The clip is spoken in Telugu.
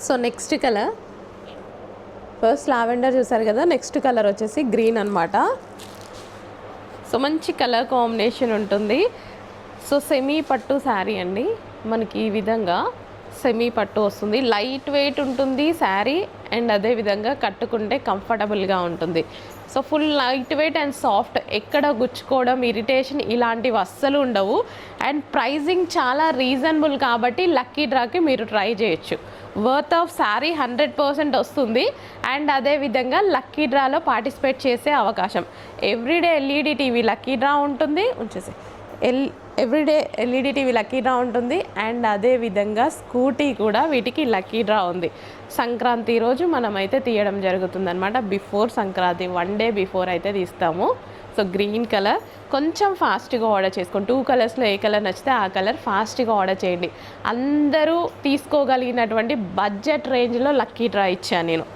So next colour, first lavender చూసారు కదా, నెక్స్ట్ కలర్ వచ్చేసి గ్రీన్ అనమాట. సో మంచి కలర్ కాంబినేషన్ ఉంటుంది. సో సెమీ పట్టు శారీ అండి, మనకి ఈ విధంగా సెమీ పట్టు వస్తుంది. లైట్ వెయిట్ ఉంటుంది శారీ, అండ్ అదేవిధంగా కట్టుకుంటే కంఫర్టబుల్గా ఉంటుంది. So full light weight and soft, ఎక్కడ గుచ్చుకోవడం, ఇరిటేషన్ ఇలాంటివి అస్సలు ఉండవు. అండ్ ప్రైజింగ్ చాలా రీజనబుల్ కాబట్టి లక్కీ డ్రాకి మీరు ట్రై చేయొచ్చు. వర్త్ ఆఫ్ శారీ 100% వస్తుంది. అండ్ అదేవిధంగా లక్కీ డ్రాలో పార్టిసిపేట్ చేసే అవకాశం. Everyday LED TV lucky draw ఉంటుంది, ఉంచేసి everyday LED TV lucky draw ఉంటుంది. అండ్ అదేవిధంగా స్కూటీ కూడా వీటికి లక్కీ డ్రా ఉంది. సంక్రాంతి రోజు మనమైతే తీయడం జరుగుతుందన్నమాట. బిఫోర్ సంక్రాంతి 1 డే బిఫోర్ అయితే తీస్తాము. సో గ్రీన్ కలర్ కొంచెం ఫాస్ట్గా ఆర్డర్ చేసుకోండి. 2 కలర్స్లో ఏ కలర్ నచ్చితే ఆ కలర్ ఫాస్ట్గా ఆర్డర్ చేయండి. అందరూ తీసుకోగలిగినటువంటి బడ్జెట్ రేంజ్లో లక్కీ డ్రా ఇచ్చాను నేను.